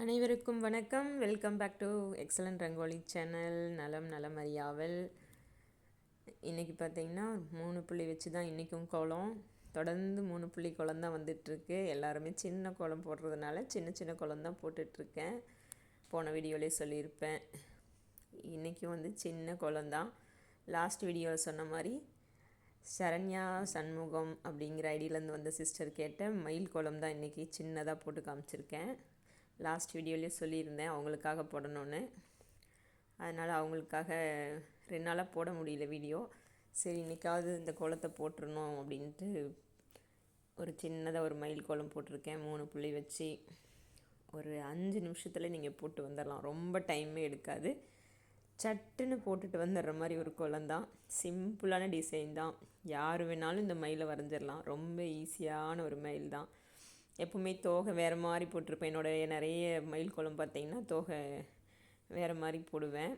அனைவருக்கும் வணக்கம். Welcome back to excellent Rangoli channel. நலம் அறியாவல். இன்றைக்கி பார்த்திங்கன்னா 3 புள்ளி வச்சு தான் இன்றைக்கும் கோலம். தொடர்ந்து 3 புள்ளி கோலம் தான் வந்துட்டுருக்கு. எல்லாருமே சின்ன கோலம் போடுறதுனால சின்ன கோலம் தான் போட்டுட்ருக்கேன். போன வீடியோவிலே சொல்லியிருப்பேன். இன்றைக்கும் வந்து சின்ன கோலம் தான். லாஸ்ட் வீடியோவில் சொன்ன மாதிரி சரண்யா சண்முகம் அப்படிங்கிற ஐடியிலேருந்து வந்த சிஸ்டர் கேட்ட மயில் கோலம் தான் இன்றைக்கி சின்னதாக போட்டு காமிச்சிருக்கேன். லாஸ்ட் வீடியோலேயே சொல்லியிருந்தேன் அவங்களுக்காக போடணுன்னு. அதனால் அவங்களுக்காக 2 நாளாக போட முடியல வீடியோ. சரி இன்றைக்காவது இந்த கோலத்தை போட்டுருணும் அப்படின்ட்டு ஒரு சின்னதாக ஒரு மயில் கோலம் போட்டிருக்கேன். 3 புள்ளி வச்சு ஒரு 5 நிமிஷத்தில் நீங்கள் போட்டு வந்துடலாம். ரொம்ப டைமே எடுக்காது. சட்டுன்னு போட்டுட்டு வந்துடுற மாதிரி ஒரு கோலம் தான். சிம்பிளான டிசைன் தான். யார் வேணாலும் இந்த மயிலை வரைஞ்சிடலாம். ரொம்ப ஈஸியான ஒரு மயில் தான். எப்போவுமே தோகை வேறு மாதிரி போட்டிருப்பேன். என்னோடய நிறைய மயில் கோலம் பார்த்திங்கன்னா தோகை வேறு மாதிரி போடுவேன்.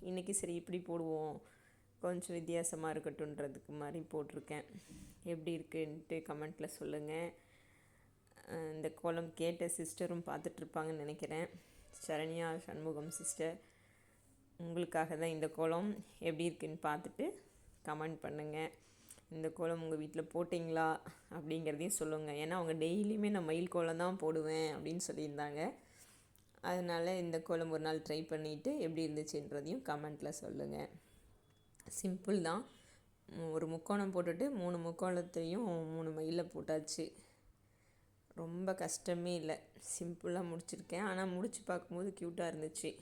இன்றைக்கி சரி இப்படி போடுவோம், கொஞ்சம் வித்தியாசமாக இருக்கட்டும்ன்றதுக்கு மாதிரி போட்டிருக்கேன். எப்படி இருக்குன்ட்டு கமெண்ட்டில் சொல்லுங்கள். இந்த கோலம் கேட்ட சிஸ்டரும் பார்த்துட்ருப்பாங்கன்னு நினைக்கிறேன். சரண்யா சண்முகம் சிஸ்டர், உங்களுக்காக தான் இந்த கோலம். எப்படி இருக்குன்னு பார்த்துட்டு கமெண்ட் பண்ணுங்கள். இந்த கோலம் உங்கள் வீட்டில் போட்டிங்களா அப்படிங்கிறதையும் சொல்லுங்கள். ஏன்னா அவங்க டெய்லியுமே நான் மயில் கோலம் தான் போடுவேன் அப்படின்னு சொல்லியிருந்தாங்க. அதனால் இந்த கோலம் ஒரு நாள் ட்ரை பண்ணிவிட்டு எப்படி இருந்துச்சுன்றதையும் கமெண்ட்டில் சொல்லுங்கள். சிம்பிள் தான். ஒரு முக்கோணம் போட்டுட்டு 3 முக்கோணத்தையும் 3 மயிலில் போட்டாச்சு. ரொம்ப கஷ்டமே இல்லை. சிம்பிளாக முடிச்சிருக்கேன். ஆனால் முடித்து பார்க்கும்போது க்யூட்டாக இருந்துச்சு.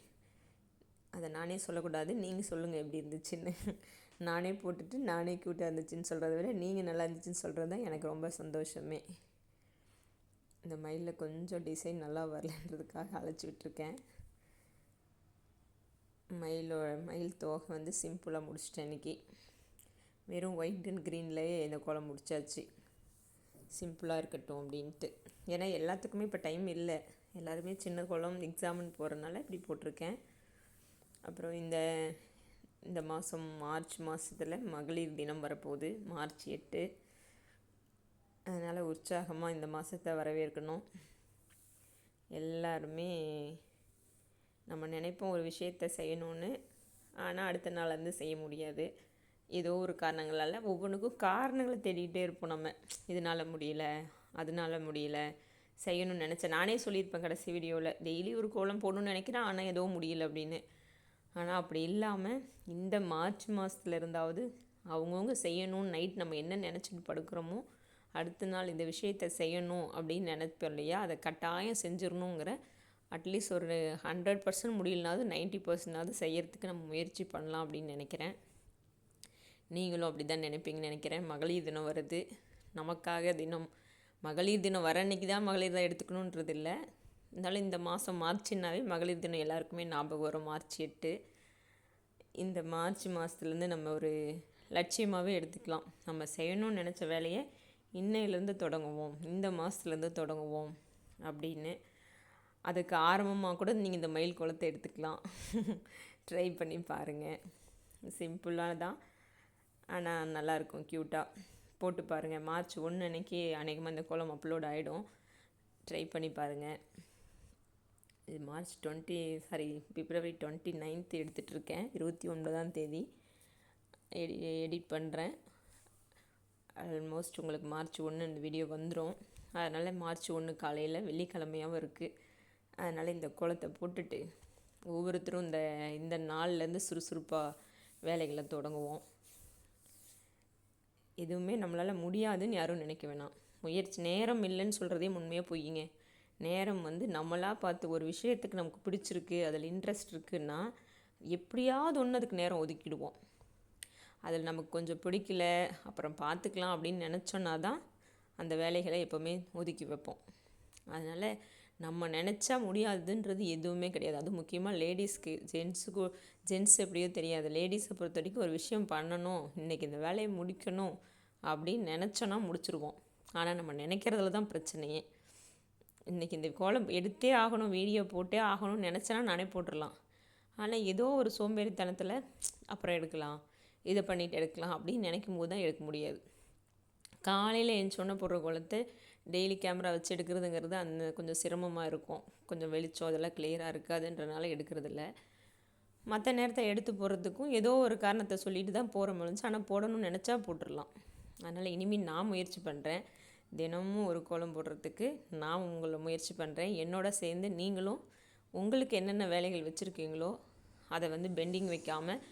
அதை நானே சொல்லக்கூடாது, நீங்கள் சொல்லுங்கள் எப்படி இருந்துச்சுன்னு. நானே போட்டுட்டு நானே க்யூட்டாக இருந்துச்சுன்னு சொல்கிறத விட நீங்கள் நல்லா இருந்துச்சுன்னு சொல்கிறது தான் எனக்கு ரொம்ப சந்தோஷமே. இந்த மயிலில் கொஞ்சம் டிசைன் நல்லா வரலன்றதுக்காக அழைச்சி விட்டுருக்கேன். மயில் தோகை வந்து சிம்பிளாக முடிச்சிட்டேன் இன்றைக்கி. வெறும் ஒயிட் அண்ட் க்ரீன்லேயே இந்த கோலம் முடிச்சாச்சு. சிம்பிளாக இருக்கட்டும் அப்படின்ட்டு. ஏன்னா எல்லாத்துக்குமே இப்போ டைம் இல்லை. எல்லாருமே சின்ன கோலம் எக்ஸாம்னு போகிறனால இப்படி போட்டிருக்கேன். அப்புறம் இந்த மாதம் மார்ச் மாதத்தில் மகளிர் தினம் வரப்போகுது, மார்ச் 8. அதனால் உற்சாகமாக இந்த மாதத்தை வரவேற்கணும். எல்லாருமே நம்ம நினைப்போம் ஒரு விஷயத்தை செய்யணும்னு, ஆனால் அடுத்த நாள்லேருந்து செய்ய முடியாது. ஏதோ ஒரு காரணங்களால் ஒவ்வொன்றுக்கும் காரணங்களை தேடிகிட்டே இருப்போம். நம்ம இதனால் முடியல, அதனால முடியல, செய்யணும்னு நினச்சேன். நானே சொல்லியிருப்பேன் கடைசி வீடியோவில், டெய்லி ஒரு கோலம் போடணும்னு நினைக்கிறேன் ஆனால் ஏதோ முடியல அப்படின்னு. ஆனால் அப்படி இல்லாமல் இந்த மார்ச் மாதத்துல இருந்தாவது அவங்கவுங்க செய்யணும். நைட் நம்ம என்ன நினச்சிட்டு படுக்கிறோமோ அடுத்த நாள் இந்த விஷயத்தை செய்யணும் அப்படின்னு நினைப்போம் இல்லையா, அதை கட்டாயம் செஞ்சிடணுங்கிற அட்லீஸ்ட் ஒரு 100% முடியலனாவது 90% செய்யறதுக்கு நம்ம முயற்சி பண்ணலாம் அப்படின்னு நினைக்கிறேன். நீங்களும் அப்படி தான் நினைப்பீங்கன்னு நினைக்கிறேன். மகளிர் தினம் வருது. நமக்காக தினம் மகளிர் தினம் வர அன்றைக்கி தான் மகளிர் தான் எடுத்துக்கணுன்றது இல்லை. இருந்தாலும் இந்த மாதம் மார்ச்னாவே மகளிர் தினம் எல்லாருக்குமே ஞாபகம் வரும். மார்ச் 8. இந்த மார்ச் மாதத்துலேருந்து நம்ம ஒரு லட்சியமாகவே எடுத்துக்கலாம். நம்ம செய்யணும்னு நினச்ச வேலையை இன்னையிலேருந்து தொடங்குவோம், இந்த மாதத்துலேருந்து தொடங்குவோம் அப்படின்னு. அதுக்கு ஆரம்பமாக கூட நீங்கள் இந்த மயில் கோலத்தை எடுத்துக்கலாம். ட்ரை பண்ணி பாருங்கள். சிம்பிளாக தான், ஆனால் நல்லாயிருக்கும், க்யூட்டாக போட்டு பாருங்கள். மார்ச் 1 அன்றைக்கி அநேகமாக இந்த கோலம் அப்லோட் ஆகிடும். ட்ரை பண்ணி பாருங்கள். இது மார்ச் பிப்ரவரி 29 எடுத்துகிட்ருக்கேன். 29ஆம் தேதி எடிட் பண்ணுறேன். ஆல்மோஸ்ட் உங்களுக்கு மார்ச் 1 இந்த வீடியோ வந்துடும். அதனால் மார்ச் 1 காலையில் வெள்ளிக்கிழமையாகவும் இருக்குது. அதனால் இந்த கோலத்தை போட்டுட்டு ஒவ்வொருத்தரும் இந்த நாள்லேருந்து சுறுசுறுப்பாக வேலைகளை தொடங்குவோம். எதுவுமே நம்மளால் முடியாதுன்னு யாரும் நினைக்க வேணாம். முயற்சி, நேரம் இல்லைன்னு சொல்கிறதே உண்மையாக பொய்யுங்க. நேரம் வந்து நம்மளாக பார்த்து ஒரு விஷயத்துக்கு நமக்கு பிடிச்சிருக்கு, அதில் இன்ட்ரெஸ்ட் இருக்குன்னா எப்படியாவது ஒன்று அதுக்கு நேரம் ஒதுக்கிடுவோம். அதில் நமக்கு கொஞ்சம் பிடிக்கல, அப்புறம் பார்த்துக்கலாம் அப்படின்னு நினச்சோன்னா தான் அந்த வேலைகளை எப்போவுமே ஒதுக்கி வைப்போம். அதனால் நம்ம நினச்சா முடியாதுன்றது எதுவுமே கிடையாது. அதுவும் முக்கியமாக லேடிஸ்க்கு. ஜென்ஸ் எப்படியோ தெரியாது. லேடிஸை பொறுத்த வரைக்கும் ஒரு விஷயம் பண்ணணும், இன்றைக்கி இந்த வேலையை முடிக்கணும் அப்படின்னு நினச்சோன்னா முடிச்சிருவோம். ஆனால் நம்ம நினைக்கிறதுல தான் பிரச்சனையே. இன்றைக்கி இந்த கோலம் எடுத்தே ஆகணும், வீடியோ போட்டே ஆகணும்னு நினச்சேன்னா நானே போட்டுடலாம். ஆனால் ஏதோ ஒரு சோம்பேறித்தனத்தில் அப்புறம் எடுக்கலாம், இதை பண்ணிவிட்டு எடுக்கலாம் அப்படின்னு நினைக்கும் போது தான் எடுக்க முடியாது. காலையில் எழுந்தோன்னே போடுற கோலத்தை டெய்லி கேமரா வச்சு எடுக்கிறதுங்கிறது அந்த கொஞ்சம் சிரமமாக இருக்கும். கொஞ்சம் வெளிச்சம் அதெல்லாம் கிளியராக இருக்காதுன்றனால எடுக்கிறதில்ல. மற்ற நேரத்தை எடுத்து போடுறதுக்கும் ஏதோ ஒரு காரணத்தை சொல்லிட்டு தான் போகிற முடிஞ்சு, ஆனால் போடணும்னு நினச்சா போட்டுடலாம். அதனால் இனிமேல் நான் முயற்சி பண்ணுறேன். தினமும் ஒரு கோலம் போடுறதுக்கு நான் உங்களை முயற்சி பண்ணுறேன். என்னோட சேர்ந்து நீங்களும் உங்களுக்கு என்னென்ன வேலைகள் வச்சுருக்கீங்களோ அதை பெண்டிங் வைக்காமல்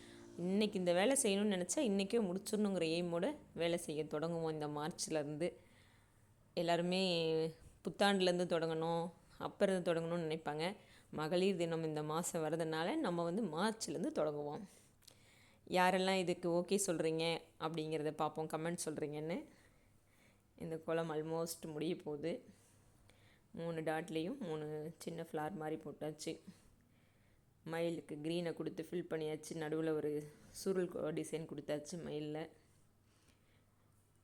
இன்றைக்கி இந்த வேலை செய்யணும்னு நினச்சா இன்றைக்கே முடிச்சிடணுங்கிற எய்மோட வேலை செய்ய தொடங்குவோம். இந்த மார்ச்லேருந்து எல்லாருமே புத்தாண்டுலேருந்து தொடங்கணும், அப்போ இருந்து தொடங்கணும்னு நினைப்பாங்க. மகளிர் தினம் இந்த மாதம் வரதுனால நம்ம மார்ச்லேருந்து தொடங்குவோம். யாரெல்லாம் இதுக்கு ஓகே சொல்கிறீங்க அப்படிங்கிறத பார்ப்போம், கமெண்ட் சொல்கிறீங்கன்னு. இந்த கோலம் ஆல்மோஸ்ட் முடிய போகுது. 3 டாட்லேயும் 3 சின்ன ஃப்ளார் மாதிரி போட்டாச்சு. மயிலுக்கு க்ரீனை கொடுத்து ஃபில் பண்ணியாச்சு. நடுவில் ஒரு சுருள் டிசைன் கொடுத்தாச்சு மயிலில்.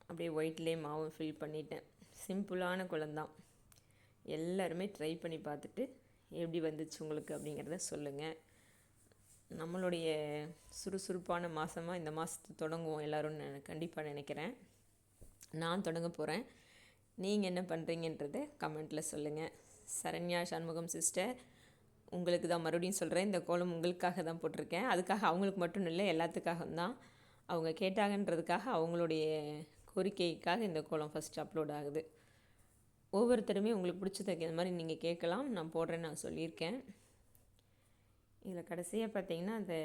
அப்படியே ஒயிட்லேயே மாவும் ஃபில் பண்ணிட்டேன். சிம்பிளான குழந்தான். எல்லாருமே ட்ரை பண்ணி பார்த்துட்டு எப்படி வந்துச்சு உங்களுக்கு அப்படிங்கிறத சொல்லுங்கள். நம்மளுடைய சுறுசுறுப்பான மாதமாக இந்த மாதத்தை தொடங்குவோம் எல்லோரும் கண்டிப்பாக நினைக்கிறேன். நான் தொடங்க போகிறேன். நீங்கள் என்ன பண்ணுறீங்கன்றதை கமெண்ட்டில் சொல்லுங்கள். சரண்யா சண்முகம் சிஸ்டர், உங்களுக்கு தான் மறுபடியும் சொல்கிறேன், இந்த கோலம் உங்களுக்காக தான் போட்டிருக்கேன். அதுக்காக அவங்களுக்கு மட்டும் இல்லை, எல்லாத்துக்காக தான். அவங்க கேட்டாங்கன்றதுக்காக, அவங்களுடைய கோரிக்கைக்காக இந்த கோலம் ஃபஸ்ட்டு அப்லோட் ஆகுது. ஒவ்வொருத்தருமே உங்களுக்கு பிடிச்சதுக்கு இந்த மாதிரி நீங்கள் கேட்கலாம், நான் போடுறேன்னு நான் சொல்லியிருக்கேன். இதில் கடைசியாக பார்த்தீங்கன்னா அந்த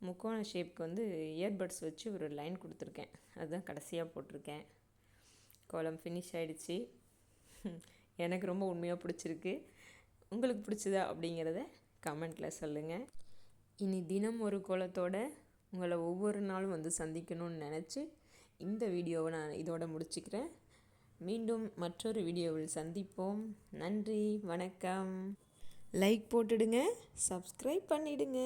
முக்கோண ஷேப்புக்கு இயர்பட்ஸ் வச்சு ஒரு லைன் கொடுத்துருக்கேன். அதுதான் கடைசியாக போட்டிருக்கேன். கோலம் ஃபினிஷ் ஆகிடுச்சு. எனக்கு ரொம்ப உண்மையாக பிடிச்சிருக்கு. உங்களுக்கு பிடிச்சதா அப்படிங்கிறத கமெண்ட்டில் சொல்லுங்கள். இனி தினம் ஒரு கோலத்தோடு உங்களை ஒவ்வொரு நாளும் சந்திக்கணும்னு நினச்சி இந்த வீடியோவை நான் இதோட முடிச்சுக்கிறேன். மீண்டும் மற்றொரு வீடியோவில் சந்திப்போம். நன்றி, வணக்கம். லைக் போட்டுடுங்க, சப்ஸ்கிரைப் பண்ணிவிடுங்க.